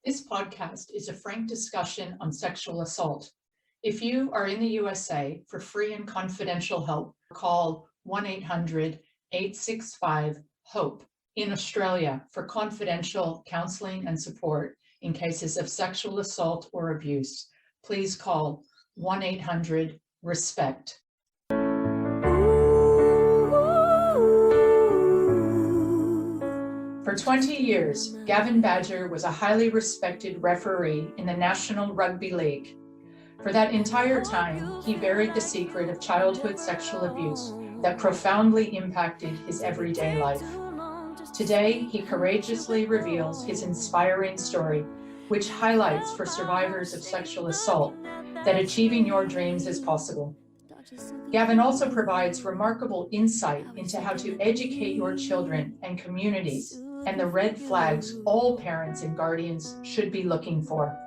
This podcast is a frank discussion on sexual assault. If you are in the USA, for free and confidential help, call 1-800-865-HOPE. In Australia, for confidential counselling and support in cases of sexual assault or abuse, please call 1-800-RESPECT. For 20 years, Gavin Badger was a highly respected referee in the National Rugby League. For that entire time, he buried the secret of childhood sexual abuse that profoundly impacted his everyday life. Today, he courageously reveals his inspiring story, which highlights for survivors of sexual assault that achieving your dreams is possible. Gavin also provides remarkable insight into how to educate your children and communities and the red flags all parents and guardians should be looking for.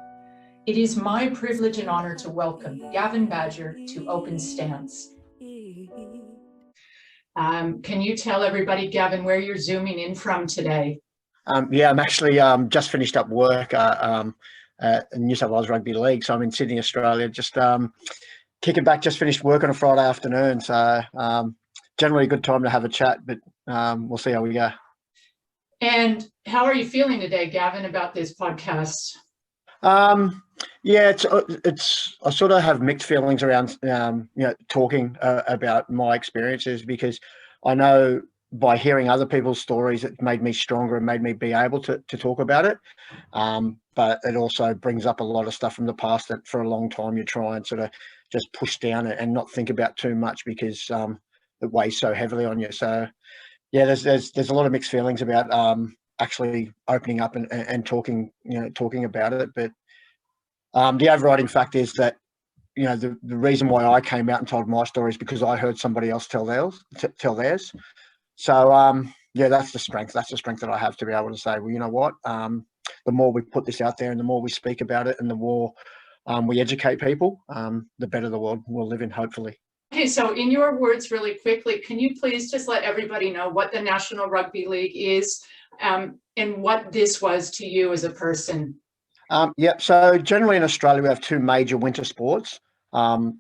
It is my privilege and honor to welcome Gavin Badger to Open Stance. Can you tell everybody, Gavin, where you're zooming in from today? Yeah, I'm actually just finished up work at New South Wales Rugby League. So I'm in Sydney, Australia, just kicking back, just finished work on a Friday afternoon. So generally a good time to have a chat, but we'll see how we go. And how are you feeling today, Gavin, about this podcast? Yeah, it's I sort of have mixed feelings around talking about my experiences, because I know by hearing other people's stories, it made me stronger and made me be able to talk about it. But it also brings up a lot of stuff from the past that for a long time you try and sort of just push down it and not think about too much, because it weighs so heavily on you. So yeah, there's a lot of mixed feelings about actually opening up and talking about it. But the overriding fact is that the reason why I came out and told my story is because I heard somebody else tell theirs. So yeah, that's the strength that I have to be able to say, well, you know what, the more we put this out there and the more we speak about it and the more we educate people, the better the world we'll live in, hopefully. Okay, so in your words, really quickly, can you please just let everybody know what the National Rugby League is and what this was to you as a person? Yeah, so generally in Australia, we have two major winter sports. Well,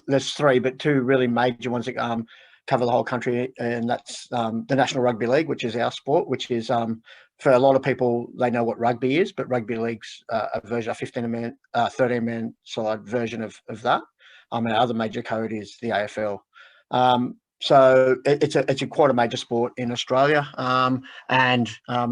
there's three, but two really major ones that cover the whole country, and that's the National Rugby League, which is our sport, which is for a lot of people, they know what rugby is, but rugby league's a version, a 13-man side version of that. And our other major code is the AFL. So it's quite a major sport in Australia and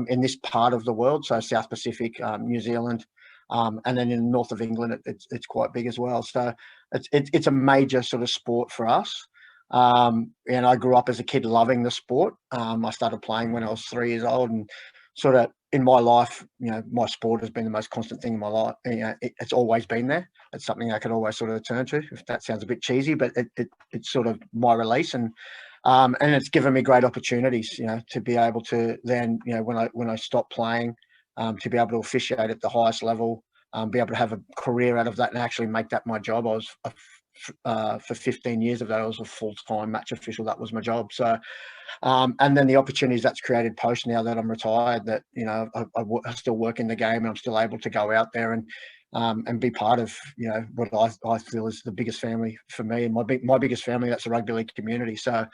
in this part of the world, so South Pacific, New Zealand, and then in the north of England, it's quite big as well. So it's a major sort of sport for us. And I grew up as a kid loving the sport. I started playing when I was 3 years old, and sort of in my life, my sport has been the most constant thing in my life. It's always been there. It's something I can always sort of turn to, if that sounds a bit cheesy, but it's sort of my release, and it's given me great opportunities, to be able to then, when I stop playing, to be able to officiate at the highest level, be able to have a career out of that and actually make that my job. I was for 15 years of that, I was a full-time match official. That was my job. So, and then the opportunities that's created post now that I'm retired, that, I still work in the game and I'm still able to go out there and be part of, what I feel is the biggest family for me, and my biggest family, that's the rugby league community. So,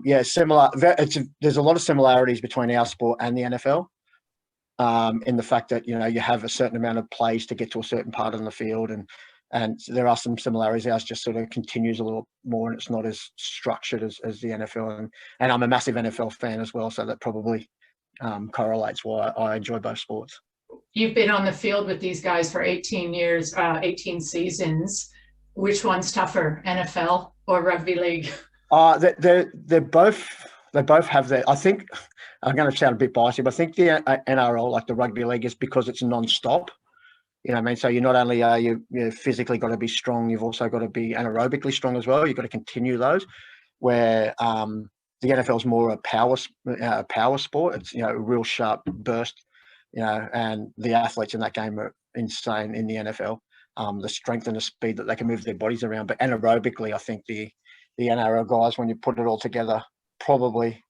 yeah, similar. There's a lot of similarities between our sport and the NFL. In the fact that, you have a certain amount of plays to get to a certain part on the field, and there are some similarities. Ours just sort of continues a little more, and it's not as structured as the NFL. And I'm a massive NFL fan as well, so that probably correlates why I enjoy both sports. You've been on the field with these guys for 18 years, 18 seasons. Which one's tougher, NFL or rugby league? They both have their. I think I'm going to sound a bit biased, but I think the NRL, like the rugby league, is because it's non-stop. You know what I mean? So you not only are you physically got to be strong, you've also got to be anaerobically strong as well. You've got to continue those. Where the NFL is more a power sport. It's a real sharp burst. And the athletes in that game are insane in the NFL. The strength and the speed that they can move their bodies around. But anaerobically, I think the NRL guys, when you put it all together, probably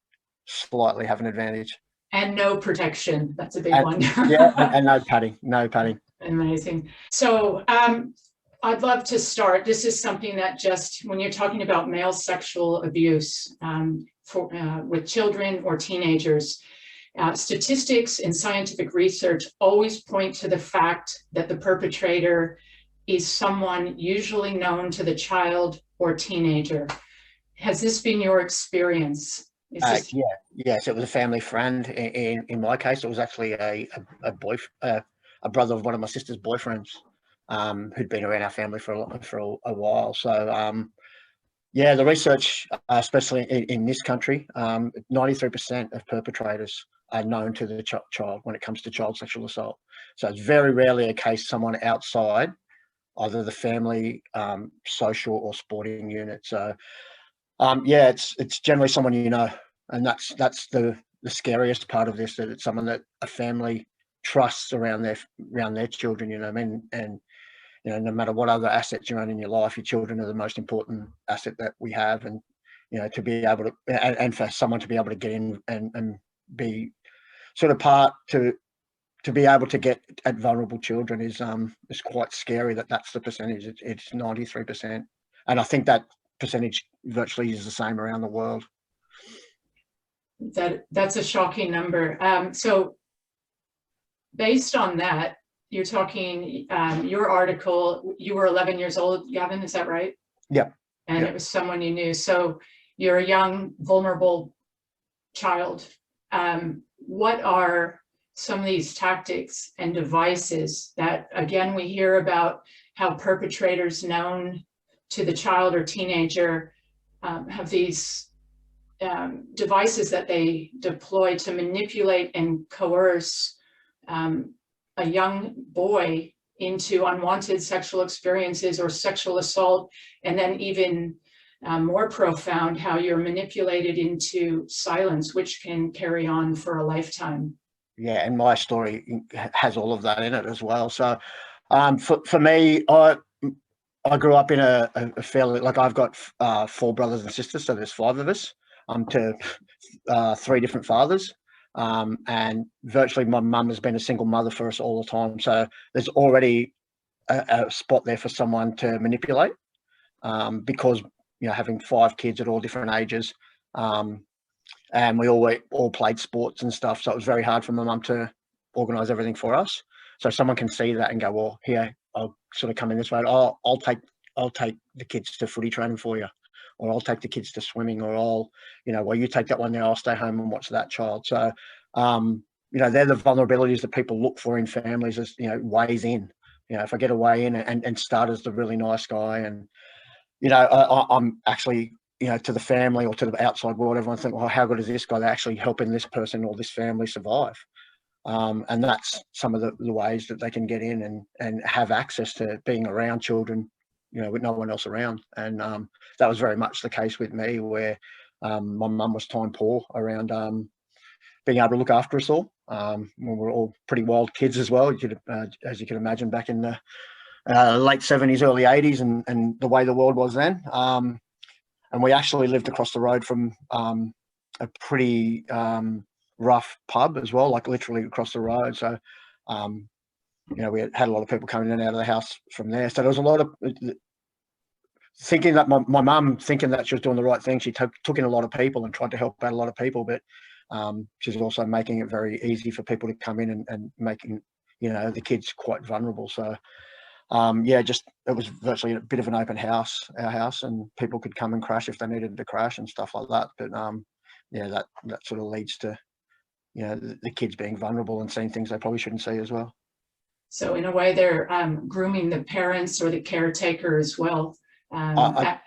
slightly have an advantage. And no protection. That's a big And, one. yeah, and no padding, no padding. Amazing. So I'd love to start. This is something that just, when you're talking about male sexual abuse with children or teenagers, statistics and scientific research always point to the fact that the perpetrator is someone usually known to the child or teenager. Has this been your experience? Yes, it was a family friend. In my case, it was actually a brother of one of my sister's boyfriends, who'd been around our family for a while. So yeah, the research, especially in this country, 93% of perpetrators are known to the child when it comes to child sexual assault. So it's very rarely a case someone outside either the family, social or sporting unit. So yeah, it's generally someone you know, and that's the scariest part of this, that it's someone that a family trusts around their children. You know what I mean? And you know, no matter what other assets you own in your life, your children are the most important asset that we have. And you know, to be able to and for someone to be able to get in and be sort of part to be able to get at vulnerable children is quite scary. That's the percentage. It's 93%, and I think that percentage virtually is the same around the world. That's a shocking number. So based on that, you're talking your article, you were 11 years old, Gavin, is that right? Yep. And It was someone you knew. So you're a young, vulnerable child. What are some of these tactics and devices that, again, we hear about how perpetrators known to the child or teenager have these devices that they deploy to manipulate and coerce a young boy into unwanted sexual experiences or sexual assault, and then even more profound, how you're manipulated into silence, which can carry on for a lifetime. Yeah, and my story has all of that in it as well. So for me, I grew up in a fairly, like, I've got 4 brothers and sisters, so there's 5 of us, to 3 different fathers. And virtually my mum has been a single mother for us all the time. So there's already a spot there for someone to manipulate, because, you know, having 5 kids at all different ages, and we all played sports and stuff. So it was very hard for my mum to organise everything for us. So someone can see that and go, well, here, I'll sort of come in this way. Oh, I'll take the kids to footy training for you, or I'll take the kids to swimming, or I'll, you know, well, you take that one there, I'll stay home and watch that child. So, you know, they're the vulnerabilities that people look for in families, as, you know, ways in. You know, if I get a way in and start as the really nice guy, and, you know, I'm actually, you know, to the family or to the outside world, everyone think, well, how good is this guy? They're actually helping this person or this family survive. And that's some of the ways that they can get in and have access to being around children, you know, with no one else around. And that was very much the case with me, where my mum was time poor around being able to look after us all. We were all pretty wild kids as well, as you can imagine, back in the late 70s, early 80s, and the way the world was then. And we actually lived across the road from a pretty rough pub as well, like literally across the road. So, you know, we had a lot of people coming in and out of the house from there. So there was a lot of thinking that my mum, thinking that she was doing the right thing, she took in a lot of people and tried to help out a lot of people, but she's also making it very easy for people to come in and making, you know, the kids quite vulnerable. So yeah, just, it was virtually a bit of an open house, our house, and people could come and crash if they needed to crash and stuff like that. But yeah, that sort of leads to, you know, the kids being vulnerable and seeing things they probably shouldn't see as well. So in a way, they're grooming the parents or the caretaker as well. Yeah,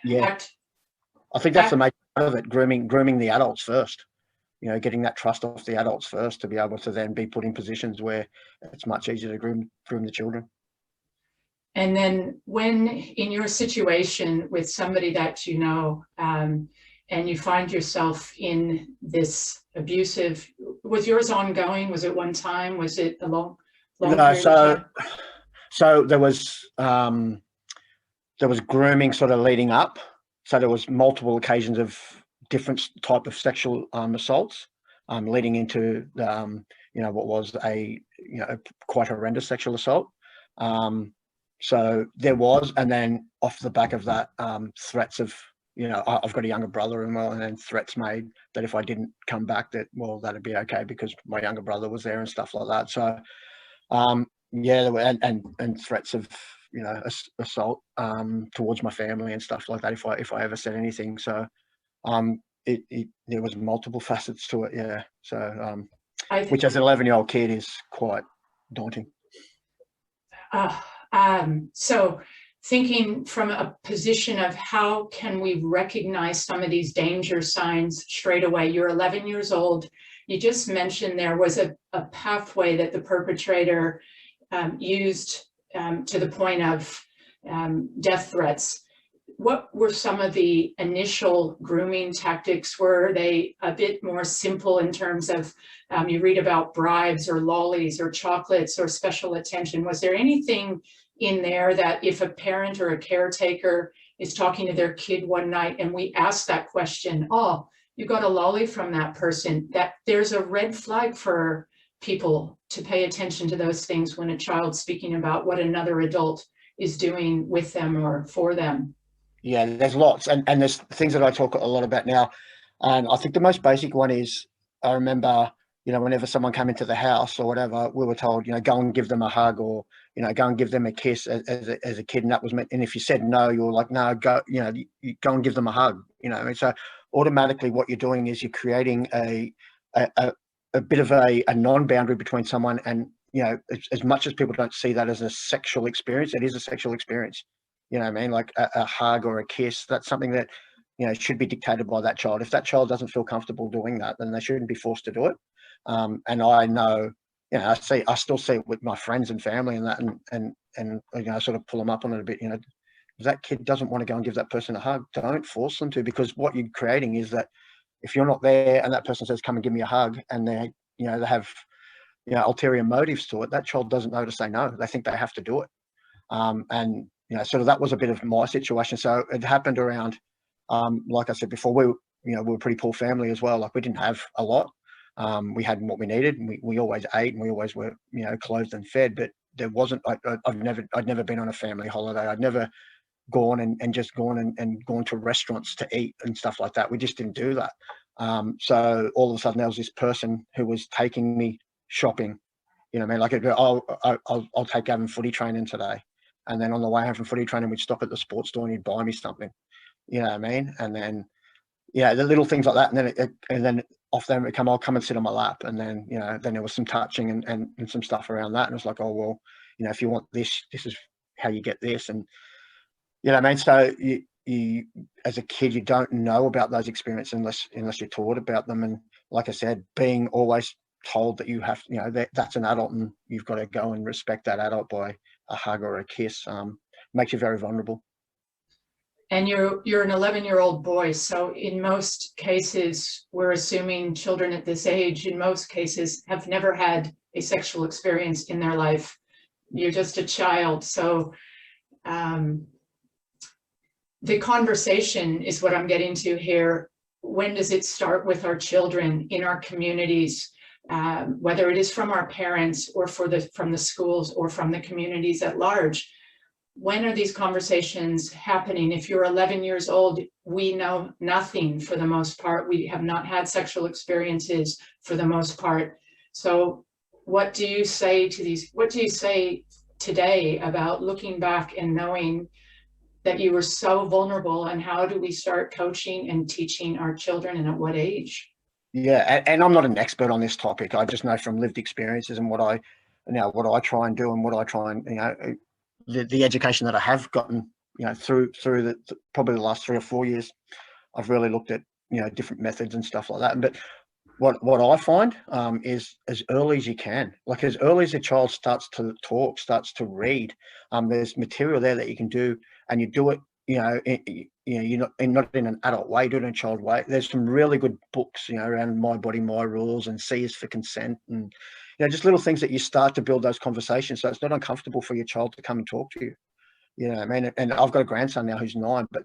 I think that's the major part of it, grooming the adults first. You know, getting that trust off the adults first to be able to then be put in positions where it's much easier to groom the children. And then when in your situation with somebody that you know, and you find yourself in this abusive, was yours ongoing? Was it one time? Was it a long period of time? So there was grooming sort of leading up. So there was multiple occasions of different type of sexual assaults. leading into what was a quite horrendous sexual assault. So there was, and then off the back of that, threats of, I've got a younger brother and and then threats made that if I didn't come back, that'd be okay because my younger brother was there and stuff like that. So there were, and threats of assault towards my family and stuff like that if I ever said anything. So there was multiple facets to it. Yeah. So which as an 11-year-old kid is quite daunting. So thinking from a position of how can we recognize some of these danger signs straight away? You're 11 years old. You just mentioned there was a pathway that the perpetrator used to the point of death threats. What were some of the initial grooming tactics? Were they a bit more simple in terms of, you read about bribes or lollies or chocolates or special attention? Was there anything in there that if a parent or a caretaker is talking to their kid one night and we ask that question, oh, you got a lolly from that person, that there's a red flag for people to pay attention to those things when a child's speaking about what another adult is doing with them or for them? Yeah, there's lots, and there's things that I talk a lot about now, and I think the most basic one is, I remember, whenever someone came into the house or whatever, we were told, go and give them a hug, or go and give them a kiss as a kid, and that was meant. And if you said no, you were like, no, go, you go and give them a hug, And so automatically, what you're doing is you're creating a bit of a non-boundary between someone and, as much as people don't see that as a sexual experience, it is a sexual experience. You know what I mean? Like a hug or a kiss, that's something that, should be dictated by that child. If that child doesn't feel comfortable doing that, then they shouldn't be forced to do it. And I know, I still see it with my friends and family and that, and I sort of pull them up on it a bit, if that kid doesn't want to go and give that person a hug, don't force them to, because what you're creating is that if you're not there and that person says, come and give me a hug, and they have, ulterior motives to it, that child doesn't know to say no. They think they have to do it. And sort of that was a bit of my situation. So it happened around, like I said before, we were a pretty poor family as well. Like we didn't have a lot. We had what we needed, and we always ate, and we always were, clothed and fed. But there wasn't, I'd never been on a family holiday. I'd never gone and just gone and gone to restaurants to eat and stuff like that. We just didn't do that. So all of a sudden there was this person who was taking me shopping. What I mean? Like I'll take Gavin footy training today. And then on the way home from footy training, we'd stop at the sports store and he'd buy me something. You know what I mean? And then, the little things like that. And then off them it I'll come and sit on my lap. And then, then there was some touching and some stuff around that. And it was like, oh, well, if you want this, this is how you get this. And, what I mean? So you as a kid, you don't know about those experiences unless you're taught about them. And like I said, being always told that you have, that's an adult and you've got to go and respect that adult by a hug or a kiss, makes you very vulnerable. And you're an 11-year-old boy, so in most cases, we're assuming children at this age, in most cases, have never had a sexual experience in their life. You're just a child, so the conversation is what I'm getting to here. When does it start with our children in our communities? Whether it is from our parents or from the schools or from the communities at large. When are these conversations happening? If you're 11 years old, we know nothing for the most part. We have not had sexual experiences for the most part. So what do you say today about looking back and knowing that you were so vulnerable, and how do we start coaching and teaching our children, and at what age? Yeah, and I'm not an expert on this topic. I just know from lived experiences and what I try and do, and what I try and the education that I have gotten through probably the last 3 or 4 years. I've really looked at different methods and stuff like that. But what I find is as early as you can, like as early as a child starts to talk, starts to read, there's material there that you can do, and you do it. You're not in an adult way, do it in a child way. There's some really good books, around My Body, My Rules, and C is for Consent, and just little things that you start to build those conversations, so it's not uncomfortable for your child to come and talk to you. You know what I mean? And I've got a grandson now who's 9, but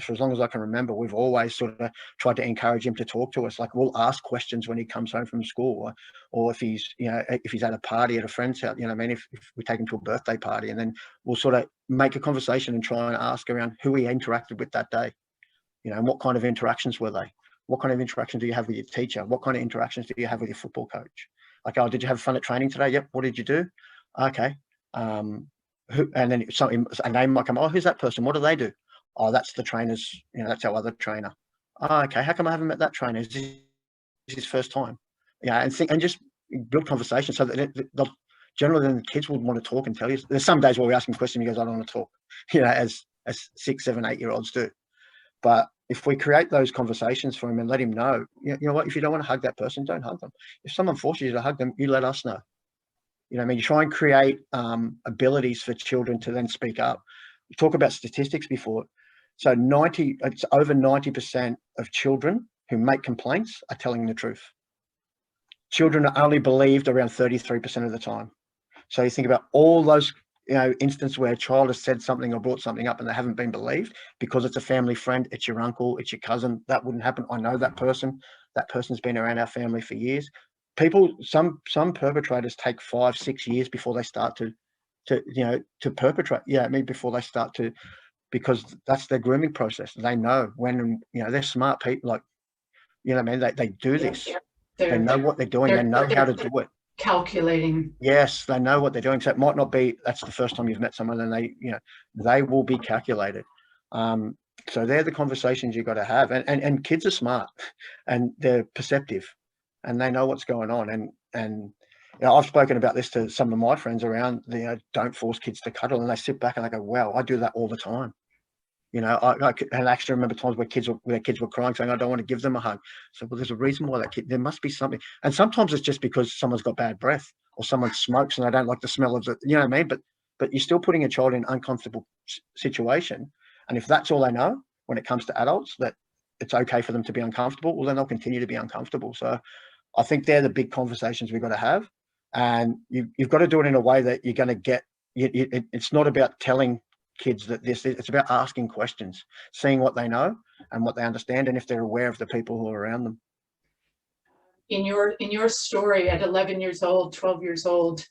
for as long as I can remember, we've always sort of tried to encourage him to talk to us. Like, we'll ask questions when he comes home from school, or if he's, you know, if he's at a party at a friend's house, you know what I mean? If we take him to a birthday party, and then we'll sort of make a conversation and try and ask around who he interacted with that day, you know, and what kind of interactions were they? What kind of interactions do you have with your teacher? What kind of interactions do you have with your football coach? Like, oh, did you have fun at training today? Yep. What did you do? Okay. And then a name might come. Oh, who's that person? What do they do? Oh, that's the trainer's. You know, that's our other trainer. Oh, okay. How come I haven't met that trainer? Is this his first time? Yeah, and just build conversation so that generally then the kids would want to talk and tell you. There's some days where we ask him questions, he goes, I don't want to talk. You know, as 6, 7, 8-year-olds do. But if we create those conversations for him and let him know, you know what, if you don't want to hug that person, don't hug them. If someone forces you to hug them, you let us know. You know what I mean? You try and create abilities for children to then speak up. We talk about statistics before. So it's over 90% of children who make complaints are telling the truth. Children are only believed around 33% of the time. So you think about all those, you know, instances where a child has said something or brought something up and they haven't been believed because it's a family friend, it's your uncle, it's your cousin. That wouldn't happen. I know that person. That person's been around our family for years. Some perpetrators take 5, 6 years before they start to perpetrate. Yeah, I mean, before they start to, because that's their grooming process. They know when, you know, they're smart people. Like, you know what I mean? They do this. They know what they're doing. They know how to do it. Calculating. Yes, they know what they're doing. So it might not be that's the first time you've met someone, and they will be calculated. So they're the conversations you've got to have. And kids are smart, and they're perceptive, and they know what's going on. And you know, I've spoken about this to some of my friends around. Don't force kids to cuddle, and they sit back and they go, "Wow, I do that all the time." You know, I actually remember times where their kids were crying, saying, "I don't want to give them a hug." So, well, there's a reason why there must be something. And sometimes it's just because someone's got bad breath or someone smokes and they don't like the smell of it. You know what I mean? But you're still putting a child in an uncomfortable situation. And if that's all they know when it comes to adults, that it's okay for them to be uncomfortable, well, then they'll continue to be uncomfortable. So I think they're the big conversations we've got to have. And you've got to do it in a way that you're going to get, it's not about telling kids that it's about asking questions, seeing what they know and what they understand, and if they're aware of the people who are around them. In your story at 11 years old, 12 years old,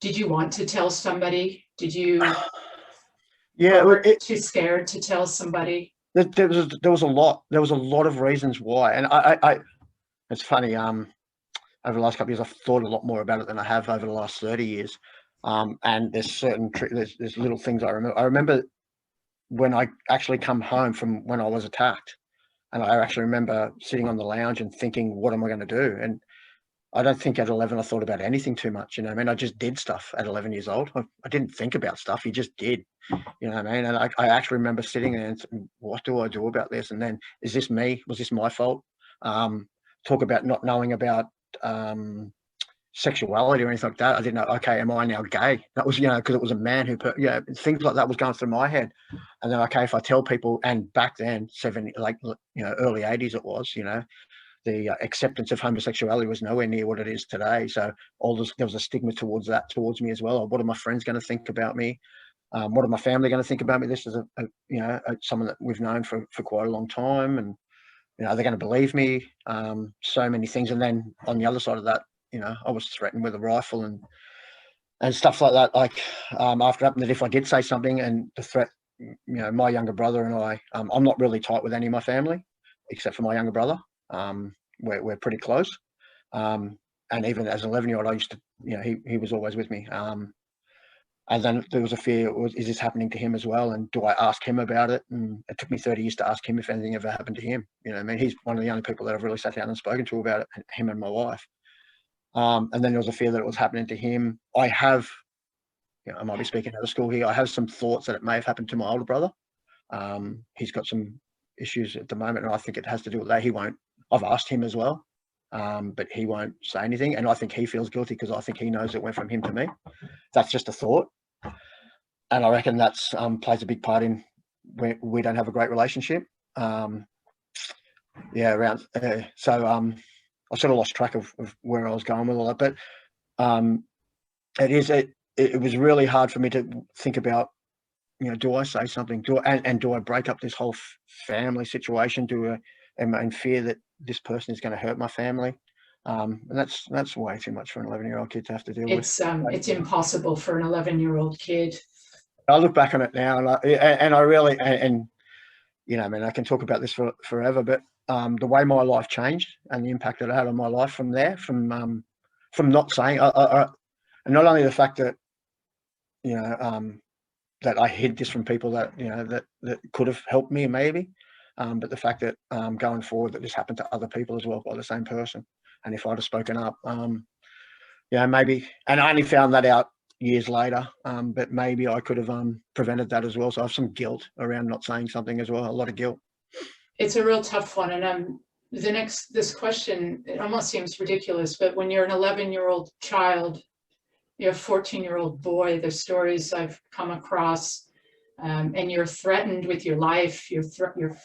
did you want to tell somebody? Did you too scared to tell somebody? There was a lot of reasons why, and I it's funny, over the last couple of years I've thought a lot more about it than I have over the last 30 years. And there's there's little things I remember. I remember when I actually come home from when I was attacked, and I actually remember sitting on the lounge and thinking, what am I going to do? And I don't think at 11 I thought about anything too much. You know what I mean? I just did stuff at 11 years old. I didn't think about stuff. You just did. You know what I mean? And I actually remember sitting there and saying, what do I do about this? And then, is this me? Was this my fault? Talk about not knowing about sexuality or anything like that. I didn't know, okay, am I now gay? That was, you know, because it was a man who things like that was going through my head. And then, okay, if I tell people, and back then, early 80s it was, you know, the acceptance of homosexuality was nowhere near what it is today. So there was a stigma towards me as well. What are my friends going to think about me? What are my family going to think about me? This is someone that we've known for quite a long time, and you know, are they going to believe me? So many things. And then on the other side of that, you know, I was threatened with a rifle and stuff like that. Like after it happened, that if I did say something, and the threat, you know, my younger brother and I, I'm not really tight with any of my family, except for my younger brother. We're pretty close. And even as an 11-year-old, I used to, you know, he was always with me. And then there was a fear, is this happening to him as well? And do I ask him about it? And it took me 30 years to ask him if anything ever happened to him. You know, I mean, he's one of the only people that I've really sat down and spoken to about it, him and my wife. And then there was a fear that it was happening to him. I have, you know, I might be speaking out of school here. I have some thoughts that it may have happened to my older brother. He's got some issues at the moment, and I think it has to do with that. He won't. I've asked him as well, but he won't say anything. And I think he feels guilty because I think he knows it went from him to me. That's just a thought. And I reckon that's plays a big part in where we don't have a great relationship. I sort of lost track of where I was going with all that, but it was really hard for me to think about do I say something? And do I break up this whole family situation? Am I in fear that this person is going to hurt my family? And that's way too much for an 11-year-old kid to have to deal with. It's impossible for an 11-year-old kid. I look back on it now, and I really, and I mean, I can talk about this forever, but the way my life changed and the impact it had on my life from there, from not saying, and not only the fact that that I hid this from people that that could have helped me maybe, but the fact that going forward that this happened to other people as well by the same person, and if I'd have spoken up, maybe, and I only found that out years later, but maybe I could have prevented that as well. So I have some guilt around not saying something as well, a lot of guilt. It's a real tough one, and this question, it almost seems ridiculous, but when you're an 11-year-old child, you're a 14-year-old boy, the stories I've come across, and you're threatened with your life, your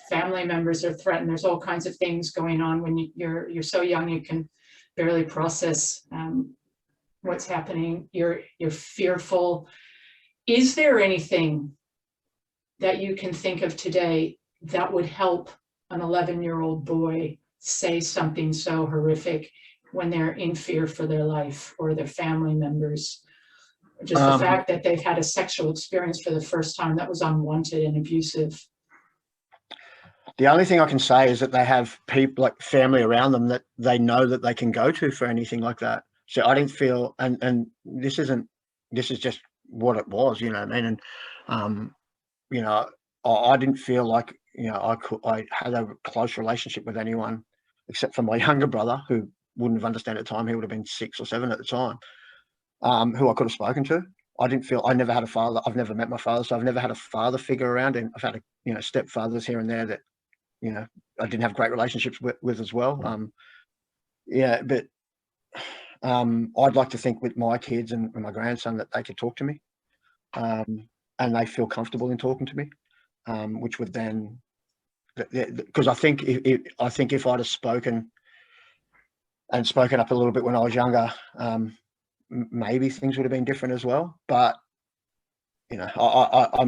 family members are threatened. There's all kinds of things going on when you're so young, you can barely process what's happening. You're fearful. Is there anything that you can think of today that would help an 11-year-old boy say something so horrific when they're in fear for their life or their family members? Just the fact that they've had a sexual experience for the first time that was unwanted and abusive. The only thing I can say is that they have people, like family around them, that they know that they can go to for anything like that. So I didn't feel, and this is just what it was, you know what I mean? And, I didn't feel like, I had a close relationship with anyone except for my younger brother, who wouldn't have understood at the time. He would have been 6 or 7 at the time, who I could have spoken to. I never had a father. I've never met my father, so I've never had a father figure around, and I've had stepfathers here and there that, I didn't have great relationships with as well. But I'd like to think with my kids and my grandson that they could talk to me, and they feel comfortable in talking to me, which would then, because I think if I'd have spoken up a little bit when I was younger, maybe things would have been different as well. But I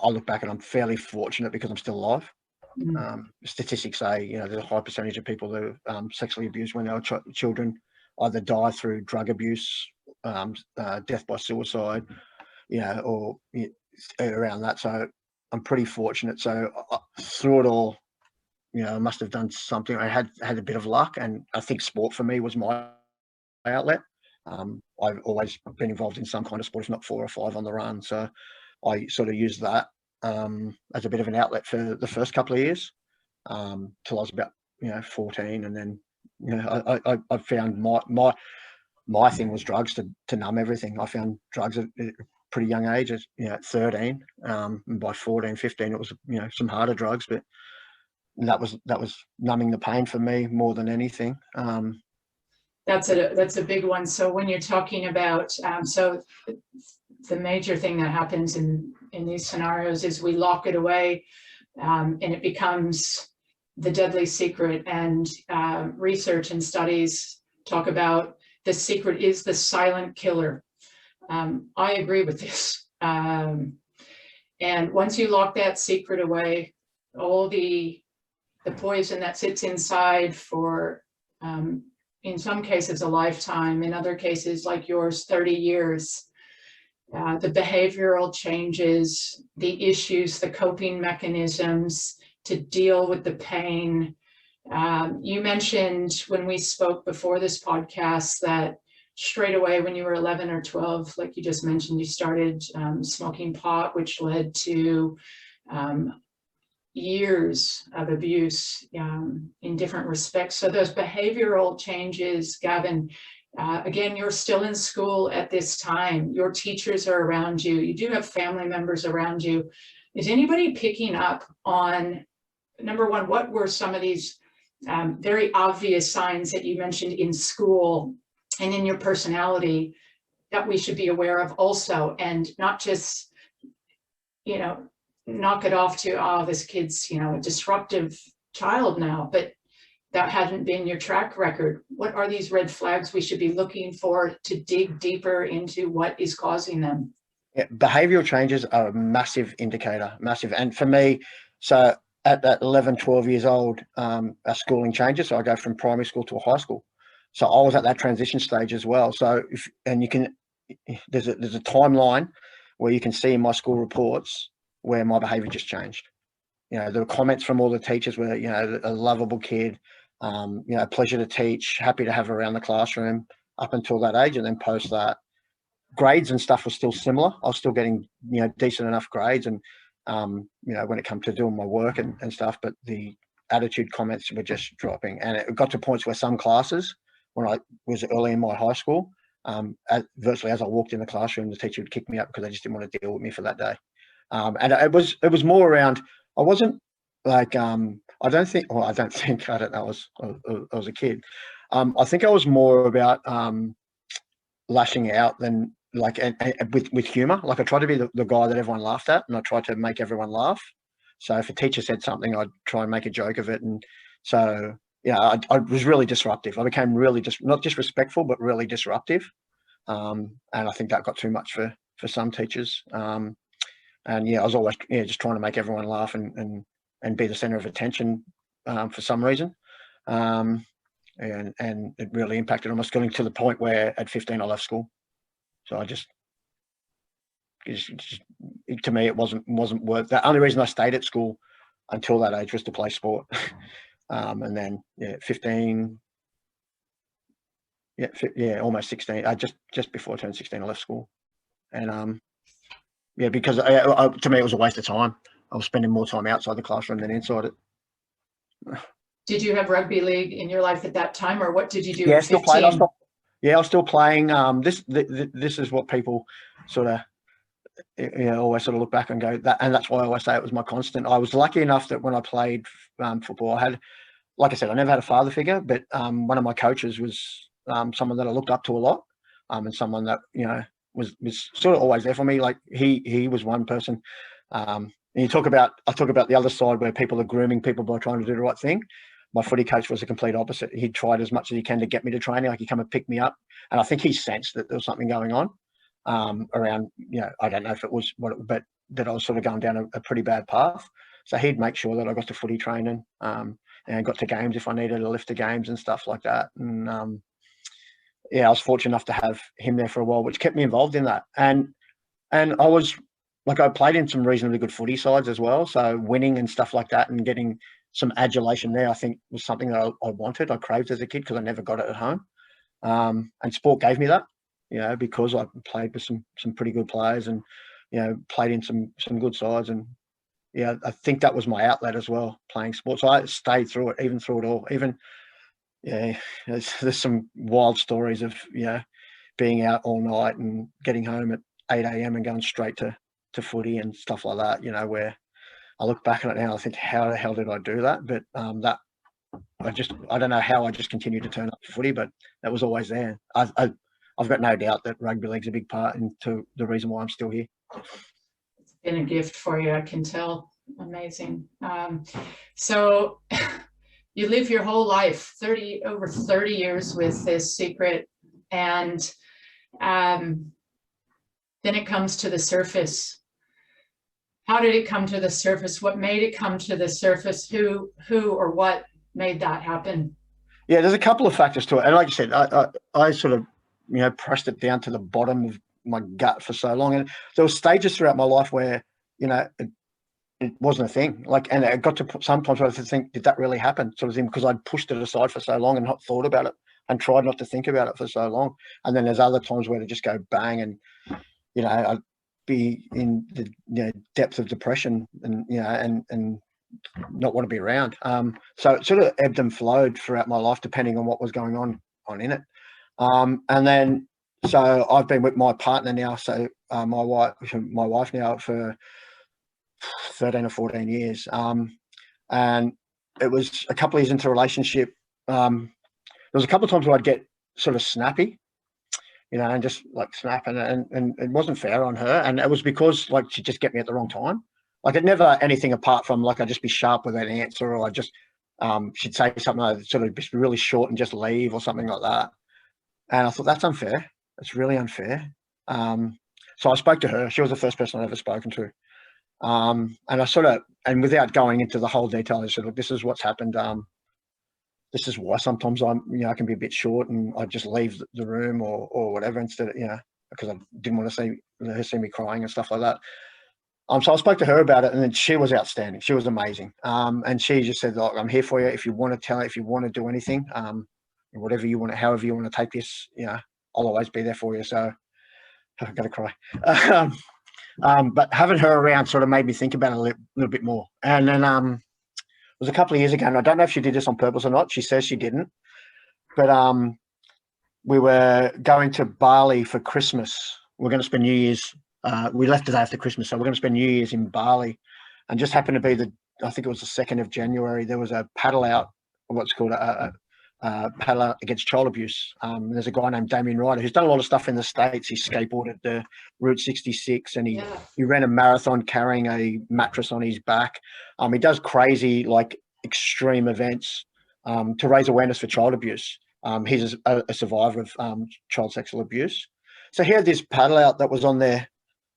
look back and I'm fairly fortunate because I'm still alive. Statistics say there's a high percentage of people who sexually abused when they were children either die through drug abuse, death by suicide, or around that. So I'm pretty fortunate. So through it all, I must have done something. I had a bit of luck, and I think sport for me was my outlet. I've always been involved in some kind of sport, if not 4 or 5 on the run. So I sort of used that as a bit of an outlet for the first couple of years, till I was about 14, and then I found my thing was drugs to numb everything. I found drugs at a pretty young age, at 13, and by 14, 15, it was some harder drugs, but that was numbing the pain for me more than anything. That's a big one. So when you're talking about, so the major thing that happens in these scenarios is we lock it away, and it becomes the deadly secret. And research and studies talk about the secret is the silent killer. I agree with this. And once you lock that secret away, all the poison that sits inside for, in some cases, a lifetime, in other cases, like yours, 30 years, the behavioral changes, the issues, the coping mechanisms to deal with the pain. You mentioned when we spoke before this podcast that straight away when you were 11 or 12, like you just mentioned, you started smoking pot, which led to years of abuse in different respects. So those behavioral changes, Gavin, again, you're still in school at this time. Your teachers are around you. You do have family members around you. Is anybody picking up on, number one, what were some of these very obvious signs that you mentioned in school and in your personality that we should be aware of also, and not just, knock it off to, oh, this kid's, a disruptive child now, but that hadn't been your track record. What are these red flags we should be looking for to dig deeper into what is causing them? behavioral changes are a massive indicator, massive. And for me, so at that 11, 12 years old, our schooling changes. So I go from primary school to a high school. So I was at that transition stage as well. So there's a timeline where you can see in my school reports where my behavior just changed. The comments from all the teachers were, a lovable kid, pleasure to teach, happy to have around the classroom up until that age. And then post that, grades and stuff was still similar. I was still getting, decent enough grades and, when it comes to doing my work and stuff, but the attitude comments were just dropping. And it got to points where some classes, when I was early in my high school, virtually as I walked in the classroom, the teacher would kick me out because they just didn't want to deal with me for that day. And it was more around, I wasn't like, I don't know, I was a kid. I think I was more about lashing out than like, and with humor. Like I tried to be the guy that everyone laughed at, and I tried to make everyone laugh. So if a teacher said something, I'd try and make a joke of it. And so, I was really disruptive. I became really not just respectful, but really disruptive. And I think that got too much for some teachers. And I was always just trying to make everyone laugh and be the center of attention for some reason. And it really impacted on my schooling to the point where at 15 I left school. So I just to me it wasn't worth. The only reason I stayed at school until that age was to play sport. And then 15, almost 16. Just before I turned 16, I left school, and because to me it was a waste of time. I was spending more time outside the classroom than inside it. Did you have rugby league in your life at that time, or what did you do? Yeah, at 15? I was still playing. This is what people sort of always sort of look back and go that, and that's why I always say it was my constant. I was lucky enough that when I played football, I had, like I said, I never had a father figure, but one of my coaches was someone that I looked up to a lot, and someone that was sort of always there for me. Like he was one person. And I talk about the other side where people are grooming people by trying to do the right thing. My footy coach was the complete opposite. He tried as much as he can to get me to training. Like he'd come and pick me up, and I think he sensed that there was something going on around. I don't know if it was but that I was sort of going down a pretty bad path. So he'd make sure that I got to footy training and got to games if I needed to lift to games and stuff like that. And I was fortunate enough to have him there for a while, which kept me involved in that. And I was like, I played in some reasonably good footy sides as well. So winning and stuff like that and getting some adulation there, I think was something that I wanted. I craved as a kid because I never got it at home. And sport gave me that, because I played with some pretty good players and, played in some good sides. And I think that was my outlet as well, playing sports. So I stayed through it, even through it all. Even, there's some wild stories of, being out all night and getting home at 8 a.m. and going straight to footy and stuff like that, where I look back on it now, I think, how the hell did I do that? But I don't know how I just continued to turn up to footy, but that was always there. I've got no doubt that rugby league's a big part into the reason why I'm still here. It's been a gift for you, I can tell. Amazing. So you live your whole life, over 30 years with this secret, and then it comes to the surface. How did it come to the surface? What made it come to the surface? Who or what made that happen? Yeah, there's a couple of factors to it. And like you said, I sort of, pressed it down to the bottom of my gut for so long. And there were stages throughout my life where, it wasn't a thing. Like, and it got to sometimes where I think, did that really happen? Sort of thing, because I'd pushed it aside for so long and not thought about it and tried not to think about it for so long. And then there's other times where it just go bang and, I'd be in the depth of depression and and not want to be around. So it sort of ebbed and flowed throughout my life depending on what was going on in it. And then so I've been with my partner now, so my wife now for 13 or 14 years. And it was a couple of years into the relationship. There was a couple of times where I'd get sort of snappy, and just like snap, and it wasn't fair on her. And it was because like she'd just get me at the wrong time. Like it never anything apart from like I'd just be sharp with an answer, or I just she'd say something I'd sort of just be really short and just leave or something like that. And I thought that's unfair. It's really unfair. So I spoke to her. She was the first person I'd ever spoken to. And I sort of, and without going into the whole detail, I said, look, this is what's happened. This is why sometimes I can be a bit short and I just leave the room or whatever instead of, because I didn't want to see her see me crying and stuff like that. So I spoke to her about it, and then she was outstanding. She was amazing. And she just said, look, I'm here for you. If you want to tell it, if you want to do anything, whatever you want, however you want to take this, I'll always be there for you. So I'm going to cry. But having her around sort of made me think about it a little bit more. And then it was a couple of years ago, and I don't know if she did this on purpose or not. She says she didn't. But we were going to Bali for Christmas. We're going to spend New Year's. We left the day after Christmas, so we're going to spend New Year's in Bali. And just happened to be I think it was the 2nd of January, there was a paddle out, what's called a paddle out against child abuse. There's a guy named Damien Ryder who's done a lot of stuff in the States. He skateboarded the Route 66 and he ran a marathon carrying a mattress on his back. He does crazy, like extreme events to raise awareness for child abuse. He's a survivor of child sexual abuse. So he had this paddle out that was on there.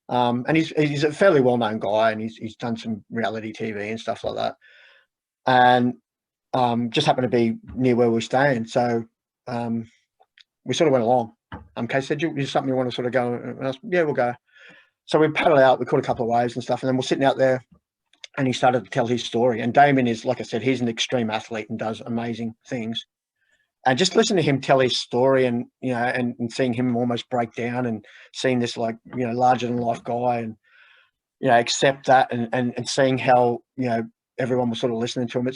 And he's a fairly well-known guy, and he's done some reality TV and stuff like that. And just happened to be near where we're staying, so we sort of went along. Kay said, "Is something you want to sort of go?" And I was, "Yeah, we'll go." So we paddled out. We caught a couple of waves and stuff, and then we're sitting out there, and he started to tell his story. And Damien is, like I said, he's an extreme athlete and does amazing things. And just listening to him tell his story, and and seeing him almost break down, and seeing this larger than life guy, and accept that, and seeing how everyone was sort of listening to him,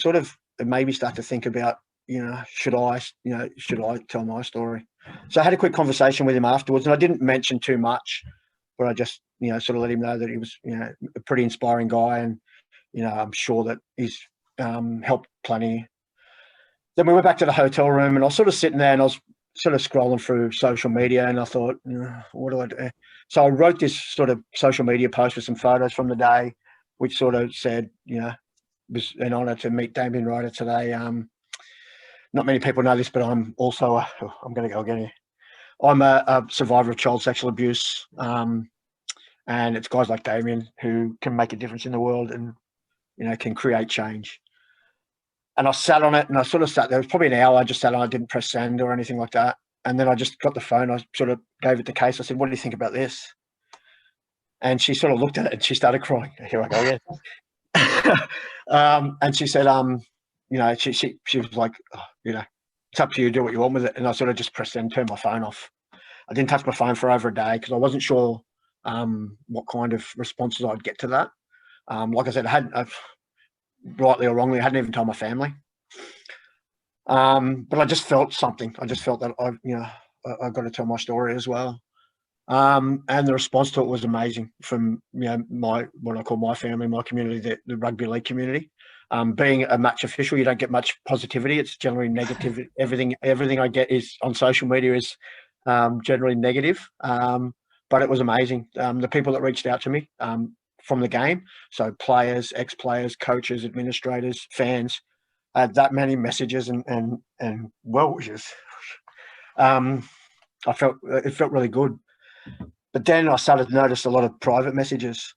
it made me start to think about should I tell my story. So I had a quick conversation with him afterwards, and I didn't mention too much, but I just sort of let him know that he was a pretty inspiring guy, and I'm sure that he's helped plenty. Then we went back to the hotel room, and I was sort of sitting there, and I was sort of scrolling through social media, and I thought, what do I do? So I wrote this sort of social media post with some photos from the day, which sort of said, it was an honour to meet Damien Ryder today. Not many people know this, but I'm also, I'm going to go again here. I'm a survivor of child sexual abuse. And it's guys like Damien who can make a difference in the world and, can create change. And I sat on it, and I sort of sat there. It was probably an hour. I just sat on it. I didn't press send or anything like that. And then I just got the phone. I sort of gave it the case. I said, "What do you think about this?" And she sort of looked at it and she started crying. Here I go again. And she said, she was like, it's up to you. Do what you want with it. And I sort of just pressed send, turned my phone off. I didn't touch my phone for over a day because I wasn't sure what kind of responses I'd get to that. Like I said, rightly or wrongly, I hadn't even told my family. But I just felt something. I just felt that I got to tell my story as well. And the response to it was amazing from what I call my family, my community, the rugby league community. Being a match official, you don't get much positivity. It's generally negative. Everything I get is on social media is generally negative. But it was amazing. The people that reached out to me from the game, so players, ex-players, coaches, administrators, fans, that many messages and well wishes. It felt really good. But then I started to notice a lot of private messages.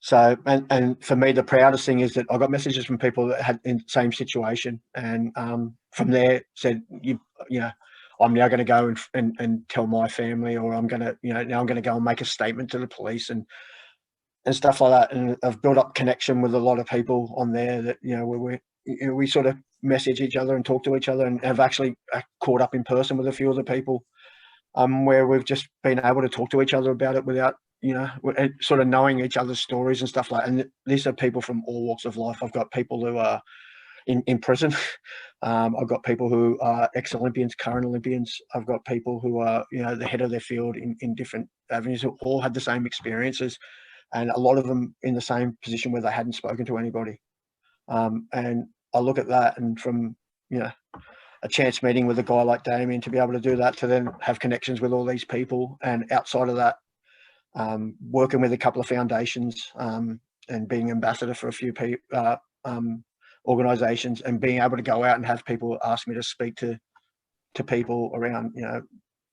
So, and for me, the proudest thing is that I got messages from people that had in the same situation, and from there said, I'm now going to go and tell my family, or I'm going to, now I'm going to go and make a statement to the police and stuff like that. And I've built up connection with a lot of people on there that, where we sort of message each other and talk to each other, and have actually caught up in person with a few of the people where we've just been able to talk to each other about it without, sort of knowing each other's stories and stuff like that. And these are people from all walks of life. I've got people who are in prison. I've got people who are ex-Olympians, current Olympians. I've got people who are, the head of their field in different avenues, who all had the same experiences, and a lot of them in the same position where they hadn't spoken to anybody. And I look at that, and from, a chance meeting with a guy like Damien, to be able to do that, to then have connections with all these people, and outside of that, working with a couple of foundations and being ambassador for a few organisations, and being able to go out and have people ask me to speak to people around,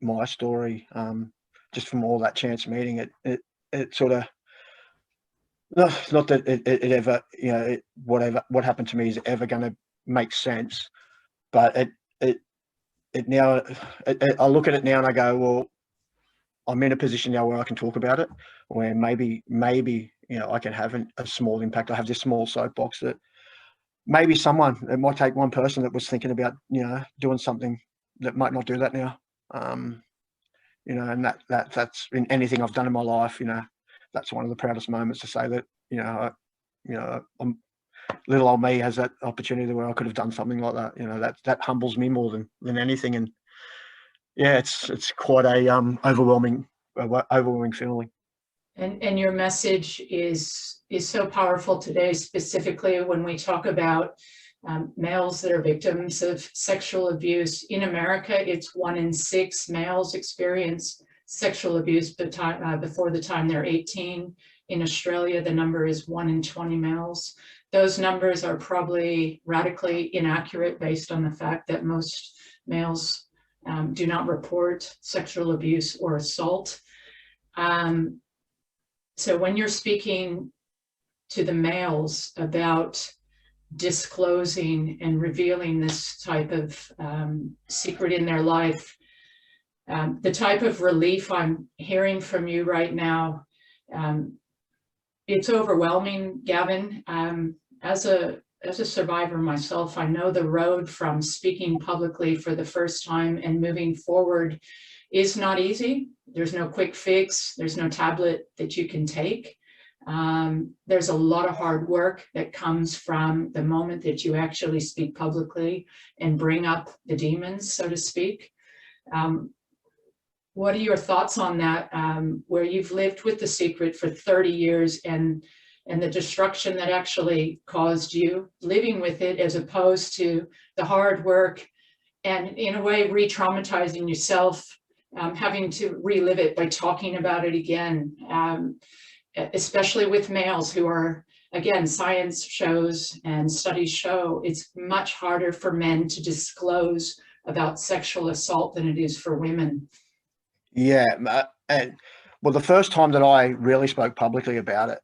my story, just from all that chance meeting, it sort of, no, not that it ever, what happened to me is ever going to make sense, but it now, I look at it now and I go, well, I'm in a position now where I can talk about it, where maybe, I can have a small impact. I have this small soapbox that maybe it might take one person that was thinking about, doing something that might not do that now. And that's in anything I've done in my life, that's one of the proudest moments to say that, little old me has that opportunity where I could have done something like that. That humbles me more than anything. And yeah, it's quite a overwhelming feeling. And your message is so powerful today, specifically when we talk about males that are victims of sexual abuse. In America, it's 1 in 6 males experience sexual abuse before the time they're 18. In Australia, the number is 1 in 20 males. Those numbers are probably radically inaccurate based on the fact that most males do not report sexual abuse or assault. So when you're speaking to the males about disclosing and revealing this type of secret in their life, the type of relief I'm hearing from you right now, it's overwhelming, Gavin. As a survivor myself, I know the road from speaking publicly for the first time and moving forward is not easy. There's no quick fix. There's no tablet that you can take. There's a lot of hard work that comes from the moment that you actually speak publicly and bring up the demons, so to speak. What are your thoughts on that, where you've lived with the secret for 30 years and the destruction that actually caused you living with it, as opposed to the hard work and, in a way, re-traumatizing yourself, having to relive it by talking about it again, especially with males who are, again, science shows and studies show it's much harder for men to disclose about sexual assault than it is for women. Yeah. Well, the first time that I really spoke publicly about it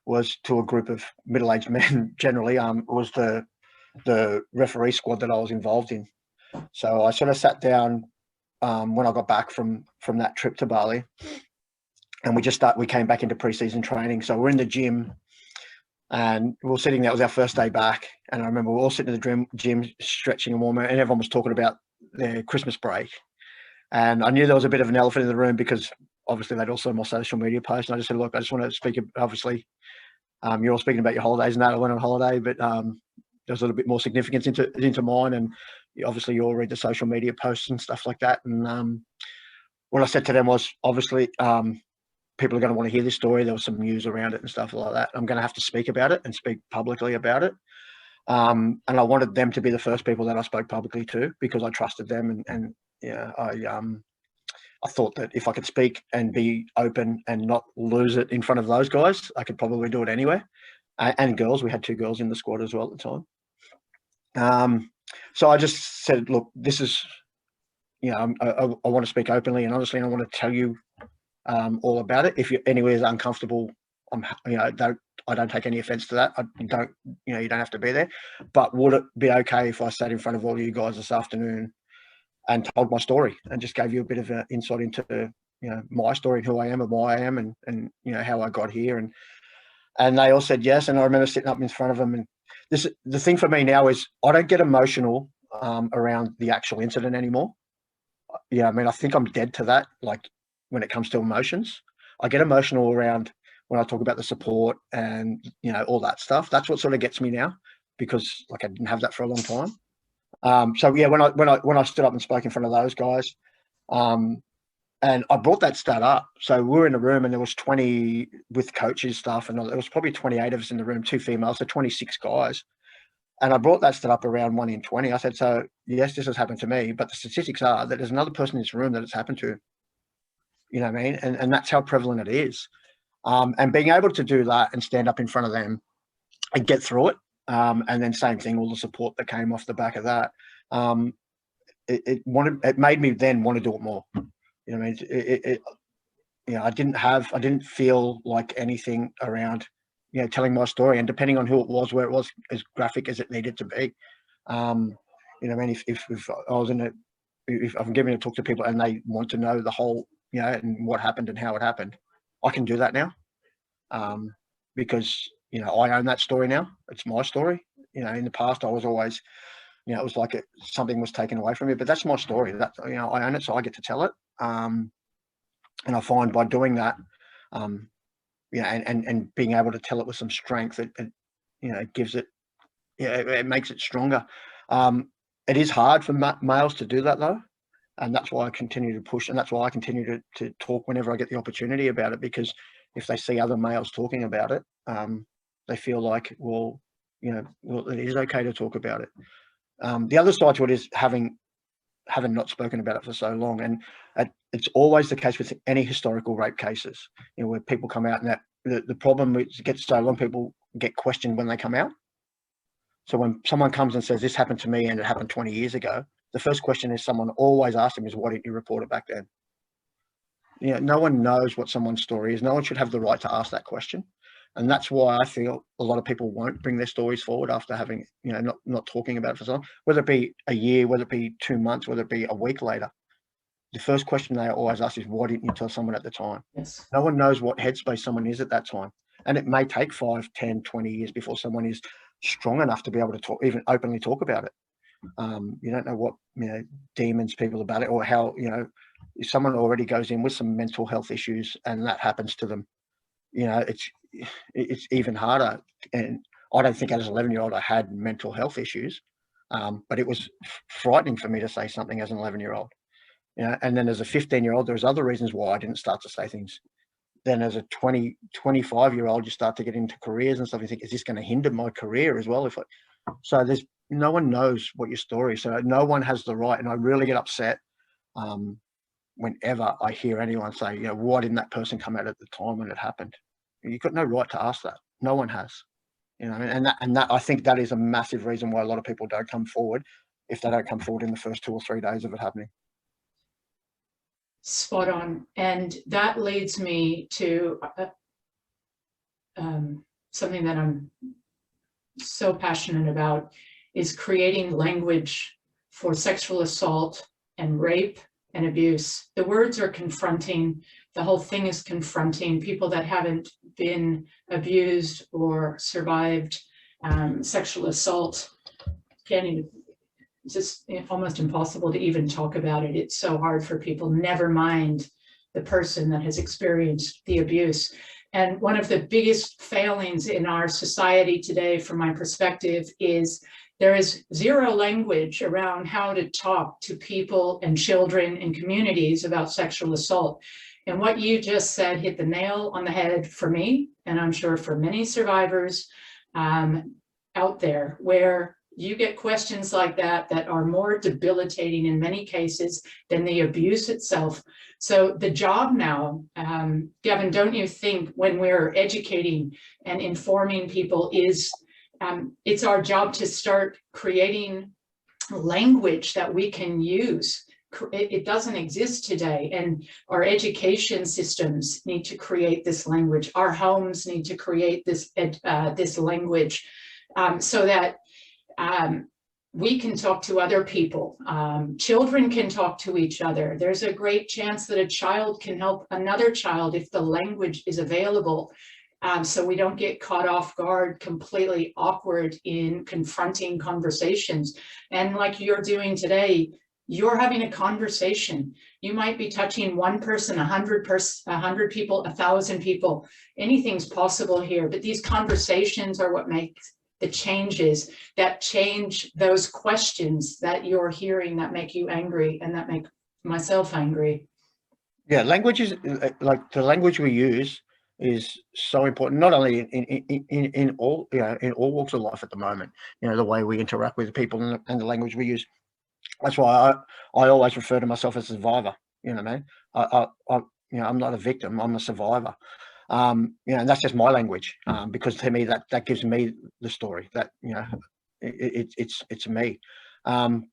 was to a group of middle-aged men generally. Was the referee squad that I was involved in. So I sort of sat down when I got back from that trip to Bali, and we came back into pre-season training. So we're in the gym and we were sitting there. It was our first day back. And I remember we were all sitting in the gym stretching and warming, and everyone was talking about their Christmas break. And I knew there was a bit of an elephant in the room because obviously they'd also my social media post. And I just said, look, I just want to speak, obviously, you're all speaking about your holidays and that. I went on holiday, but there's a little bit more significance into mine. And obviously you all read the social media posts and stuff like that. And what I said to them was, obviously, people are going to want to hear this story. There was some news around it and stuff like that. I'm going to have to speak about it and speak publicly about it. And I wanted them to be the first people that I spoke publicly to because I trusted them. And I thought that if I could speak and be open and not lose it in front of those guys, I could probably do it anywhere. And girls, we had 2 girls in the squad as well at the time. So I just said, look, this is, I want to speak openly and honestly, and I want to tell you all about it. If you're anywhere uncomfortable, I don't take any offense to that. You don't have to be there. But would it be okay if I sat in front of all you guys this afternoon and told my story and just gave you a bit of an insight into, my story and who I am and why I am and how I got here. And they all said yes. And I remember sitting up in front of them. And the thing for me now is I don't get emotional around the actual incident anymore. I think I'm dead to that. Like when it comes to emotions, I get emotional around when I talk about the support and, all that stuff. That's what sort of gets me now because I didn't have that for a long time. So yeah, when I stood up and spoke in front of those guys, and I brought that stat up. So we were in a room and there was 20 with coaches stuff, and there was probably 28 of us in the room, 2 females, so 26 guys. And I brought that stat up around 1 in 20. I said, so yes, this has happened to me, but the statistics are that there's another person in this room that it's happened to. You know what I mean? And that's how prevalent it is. And being able to do that and stand up in front of them and get through it. And then same thing, all the support that came off the back of that. It made me then want to do it more. You know what I mean? I didn't feel like anything around, telling my story, and depending on who it was, where it was, as graphic as it needed to be. I mean, if I was if I'm giving a talk to people and they want to know the whole, and what happened and how it happened, I can do that now, because I own that story now. It's my story. In the past, I was always, it was like something was taken away from me, but that's my story. That I own it, so I get to tell it. And I find by doing that, and being able to tell it with some strength, it gives it, it makes it stronger. It is hard for males to do that though, and that's why I continue to push, and that's why I continue to talk whenever I get the opportunity about it, because if they see other males talking about it, they feel like, well, it is okay to talk about it. The other side to it is having not spoken about it for so long, and it's always the case with any historical rape cases, where people come out, and that the problem is it gets so long, people get questioned when they come out. So when someone comes and says, this happened to me and it happened 20 years ago, the first question is someone always asks them is, why didn't you report it back then? No one knows what someone's story is. No one should have the right to ask that question. And that's why I feel a lot of people won't bring their stories forward after having, not talking about it for so long, whether it be a year, whether it be 2 months, whether it be a week later. The first question they always ask is, why didn't you tell someone at the time? Yes. No one knows what headspace someone is at that time. And it may take 5, 10, 20 years before someone is strong enough to be able to talk, even openly talk about it. You don't know what, demons people about it, or how, if someone already goes in with some mental health issues and that happens to them, it's even harder. And I don't think as an 11-year-old I had mental health issues, but it was frightening for me to say something as an 11-year-old. And then as a 15-year-old, there's other reasons why I didn't start to say things. Then as a 20, 25-year-old, you start to get into careers and stuff. You think, is this going to hinder my career as well? So there's no one knows what your story is. So no one has the right. And I really get upset whenever I hear anyone say, why didn't that person come out at the time when it happened? You've got no right to ask that. No one has. And that I think that is a massive reason why a lot of people don't come forward, if they don't come forward in the first 2 or 3 days of it happening. Spot on. And that leads me to something that I'm so passionate about, is creating language for sexual assault and rape and abuse. The words are confronting. The whole thing is confronting. People that haven't been abused or survived sexual assault can't even, it's just almost impossible to even talk about it. It's so hard for people, never mind the person that has experienced the abuse. And one of the biggest failings in our society today, from my perspective, is there is zero language around how to talk to people and children and communities about sexual assault. And what you just said hit the nail on the head for me, and I'm sure for many survivors out there, where you get questions like that that are more debilitating in many cases than the abuse itself. So the job now, Gavin, don't you think, when we're educating and informing people, is it's our job to start creating language that we can use. It doesn't exist today, and our education systems need to create this language. Our homes need to create this this language, so that we can talk to other people. Children can talk to each other. There's a great chance that a child can help another child if the language is available. So we don't get caught off guard, completely awkward in confronting conversations. And like you're doing today, you're having a conversation. You might be touching one person, 100 people, 1,000 people. Anything's possible here, but these conversations are what makes the changes that change those questions that you're hearing that make you angry and that make myself angry. Yeah, language is like the language we use is so important, not only in all in all walks of life at the moment. The way we interact with people and the language we use. That's why I always refer to myself as a survivor. You know what I mean? I'm not a victim. I'm a survivor. And that's just my language, because to me that gives me the story. That it's me. And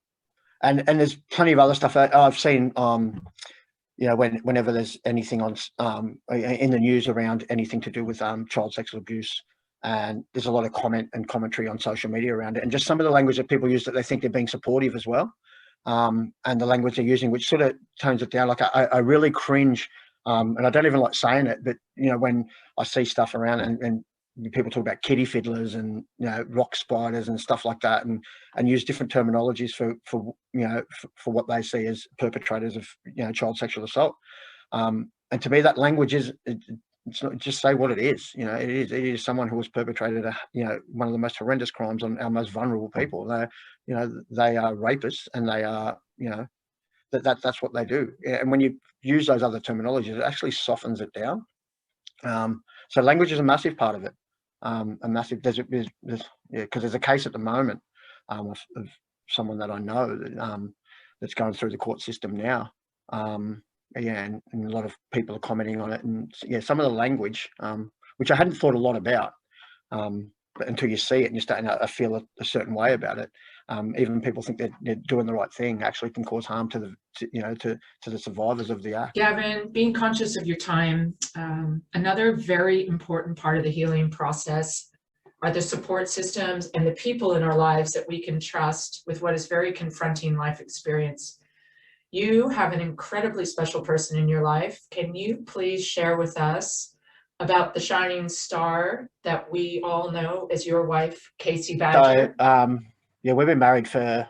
there's plenty of other stuff I've seen. whenever there's anything on in the news around anything to do with child sexual abuse, and there's a lot of comment and commentary on social media around it, and just some of the language that people use that they think they're being supportive as well, and the language they're using, which sort of tones it down. Like I really cringe, and I don't even like saying it, but when I see stuff around and people talk about kitty fiddlers and rock spiders and stuff like that, and use different terminologies for what they see as perpetrators of child sexual assault. And to me, that language it's not, just say what it is. It is someone who has perpetrated one of the most horrendous crimes on our most vulnerable people. They are rapists, and they are that's what they do. And when you use those other terminologies, it actually softens it down. So language is a massive part of it. A massive, because there's a case at the moment of someone that I know that that's going through the court system now. And a lot of people are commenting on it, and some of the language, which I hadn't thought a lot about, but until you see it and you start to feel a certain way about it. Even people think they're doing the right thing actually can cause harm to the survivors of the act. Gavin, being conscious of your time, another very important part of the healing process are the support systems and the people in our lives that we can trust with what is very confronting life experience. You have an incredibly special person in your life. Can you please share with us about the shining star that we all know as your wife, Tracey Badger? So, we've been married for,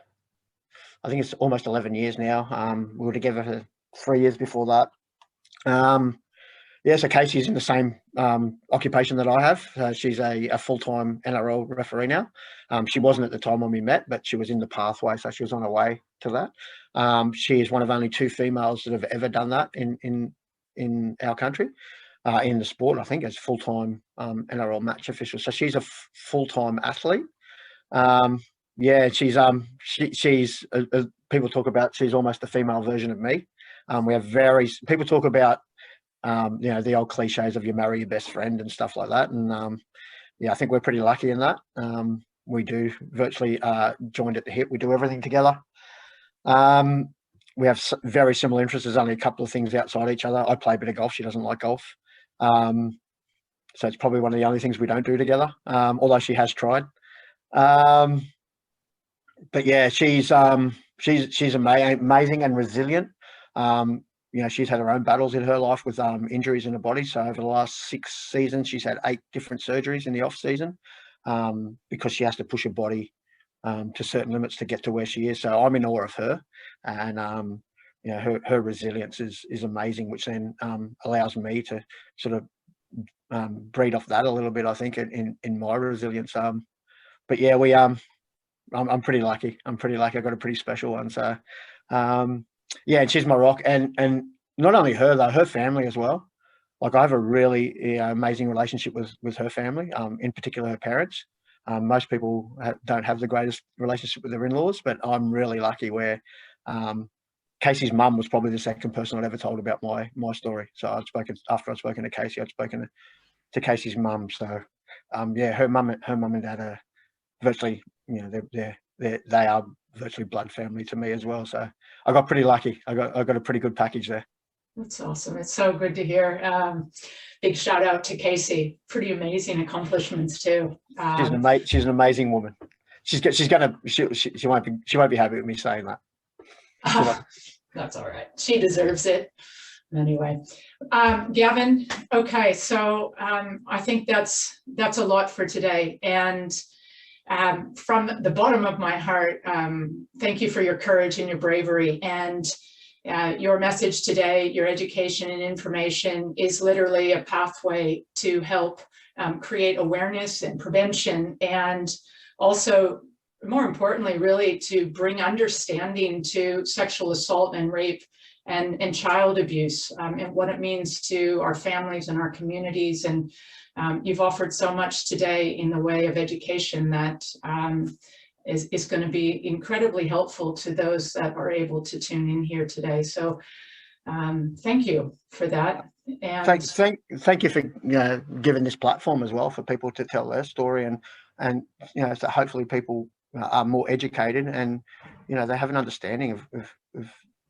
I think it's almost 11 years now. We were together for 3 years before that. So Casey's in the same occupation that I have. She's a full-time NRL referee now. She wasn't at the time when we met, but she was in the pathway, so she was on her way to that. She is one of only 2 females that have ever done that in our country, in the sport, I think, as full-time NRL match official. So she's a full-time athlete. She's people talk about she's almost the female version of me. We have people talk about the old cliches of you marry your best friend and stuff like that, and I think we're pretty lucky in that. We do virtually joined at the hip. We do everything together. We have very similar interests. There's only a couple of things outside each other. I play a bit of golf. She doesn't like golf, so it's probably one of the only things we don't do together. Although she has tried. But she's amazing and resilient. She's had her own battles in her life with injuries in her body. So over the last 6 seasons, she's had 8 different surgeries in the off season because she has to push her body to certain limits to get to where she is. So I'm in awe of her, and her resilience is amazing, which then allows me to sort of breed off that a little bit, I think, in my resilience. I'm pretty lucky. I've got a pretty special one. So, and she's my rock. And not only her, though, her family as well. Like, I have a really amazing relationship with her family, in particular her parents. Most people don't have the greatest relationship with their in-laws, but I'm really lucky where Casey's mum was probably the second person I'd ever told about my story. So after I'd spoken to Casey, I'd spoken to Casey's mum. So, her mum and dad are virtually, they are virtually blood family to me as well. So I got pretty lucky. I got a pretty good package there. That's awesome. It's so good to hear. Big shout out to Casey. Pretty amazing accomplishments too. She's an amazing woman. She won't be happy with me saying that. That's all right. She deserves it. Anyway, Gavin. Okay, so I think that's a lot for today. And from the bottom of my heart, thank you for your courage and your bravery. And your message today, your education and information is literally a pathway to help create awareness and prevention, and also, more importantly, really to bring understanding to sexual assault and rape and child abuse, and what it means to our families and our communities. And you've offered so much today in the way of education that is going to be incredibly helpful to those that are able to tune in here today. So thank you for that. And thank you for giving this platform as well for people to tell their story, and so hopefully people are more educated, and they have an understanding of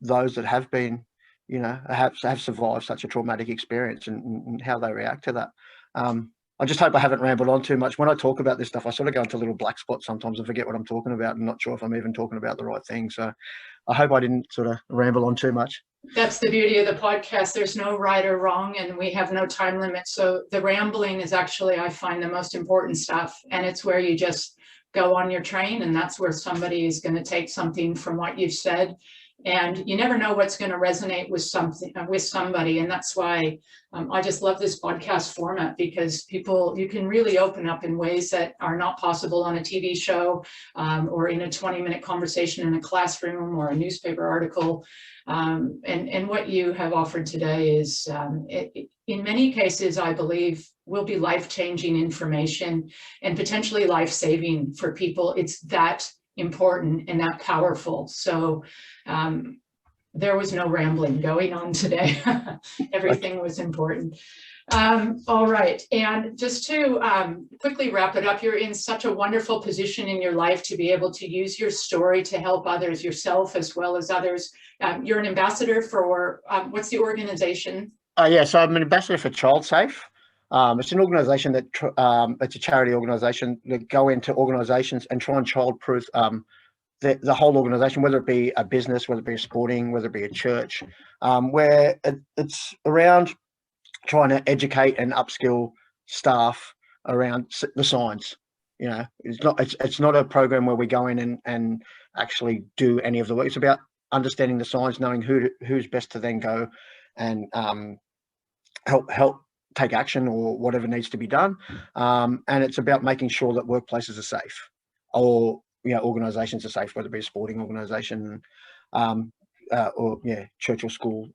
those that have been you know, have survived such a traumatic experience and how they react to that. I just hope I haven't rambled on too much. When I talk about this stuff, I sort of go into little black spots sometimes and forget what I'm talking about. I'm not sure if I'm even talking about the right thing. So I hope I didn't sort of ramble on too much. That's the beauty of the podcast. There's no right or wrong, and we have no time limit. So the rambling is actually, I find, the most important stuff. And it's where you just go on your train, and that's where somebody is going to take something from what you've said. And you never know what's going to resonate with somebody. And that's why I just love this podcast format, because you can really open up in ways that are not possible on a TV show or in a 20-minute conversation in a classroom or a newspaper article. And what you have offered today is, in many cases, I believe, will be life-changing information and potentially life-saving for people. It's that important and that powerful. So there was no rambling going on today. Everything was important. All right. And just to quickly wrap it up, you're in such a wonderful position in your life to be able to use your story to help others, yourself as well as others. You're an ambassador for, what's the organization? Yeah, so I'm an ambassador for Child Safe. It's an organisation that it's a charity organisation that go into organisations and try and childproof the whole organisation, whether it be a business, whether it be a sporting, whether it be a church, where it's around trying to educate and upskill staff around the signs. You know, it's not a program where we go in and actually do any of the work. It's about understanding the signs, knowing who's best to then go and help take action or whatever needs to be done. And it's about making sure that workplaces are safe, or organisations are safe, whether it be a sporting organisation or church or school.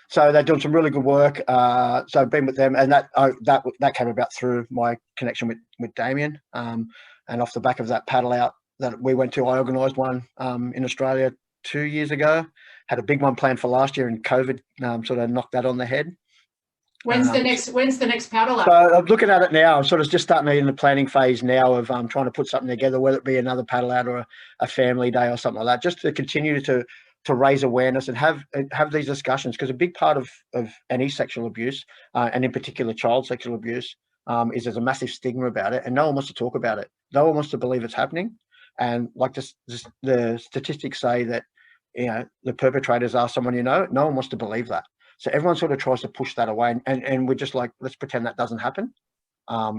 So they're doing some really good work. So I've been with them, and that came about through my connection with Damien. And off the back of that paddle out that we went to, I organised one in Australia 2 years ago. Had a big one planned for last year, and COVID sort of knocked that on the head. When's the next paddle out? So I'm looking at it now. I'm sort of just starting in the planning phase now of trying to put something together, whether it be another paddle out or a family day or something like that, just to continue to raise awareness and have these discussions, because a big part of any sexual abuse, and in particular child sexual abuse, is there's a massive stigma about it, and no one wants to talk about it. No one wants to believe it's happening. And like the statistics say that the perpetrators are someone no one wants to believe that. So everyone sort of tries to push that away, and we're just like, let's pretend that doesn't happen.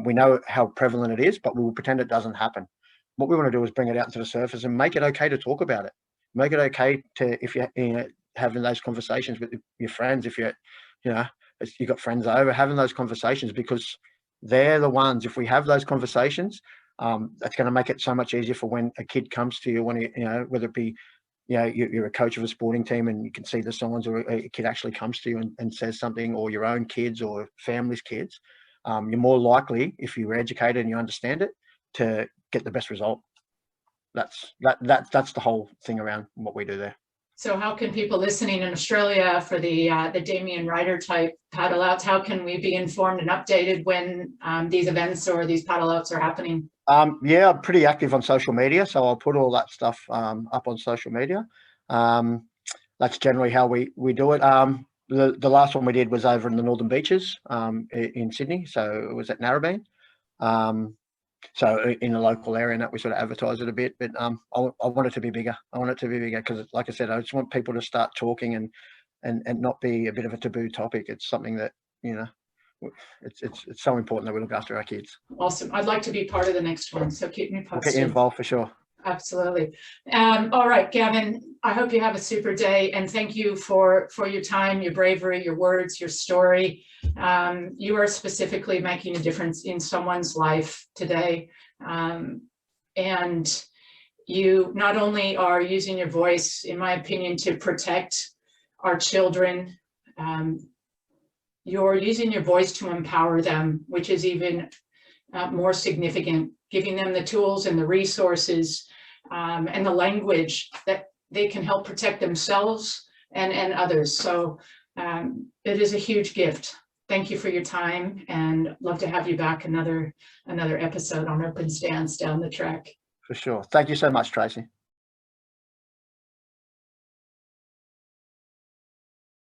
We know how prevalent it is, but we'll pretend it doesn't happen. What we want to do is bring it out to the surface and make it okay to talk about it. Make it okay to, if you're having those conversations with your friends, if you've got friends over, having those conversations, because they're the ones, if we have those conversations, that's going to make it so much easier for when a kid comes to you, whether it be, you're a coach of a sporting team and you can see the signs, or a kid actually comes to you and says something, or your own kids or family's kids, you're more likely, if you're educated and you understand it, to get the best result. That's the whole thing around what we do there. So how can people listening in Australia for the Damien Ryder type Paddleouts, how can we be informed and updated when these events or these Paddleouts are happening? I'm pretty active on social media, so I'll put all that stuff up on social media. That's generally how we do it. The last one we did was over in the Northern Beaches in Sydney, so it was at Narrabeen. So in the local area, and that we sort of advertise it a bit, but I want it to be bigger. I want it to be bigger because, like I said, I just want people to start talking and not be a bit of a taboo topic. It's something that it's so important that we look after our kids. Awesome. I'd like to be part of the next one, so keep me posted. We'll get you involved for sure. Absolutely. All right, Gavin, I hope you have a super day, and thank you for your time, your bravery, your words, your story. You are specifically making a difference in someone's life today. And you not only are using your voice, in my opinion, to protect our children, you're using your voice to empower them, which is even more significant, giving them the tools and the resources and the language that they can help protect themselves and others. So it is a huge gift. Thank you for your time, and love to have you back another episode on Open Stance down the track. For sure. Thank you so much, Tracey.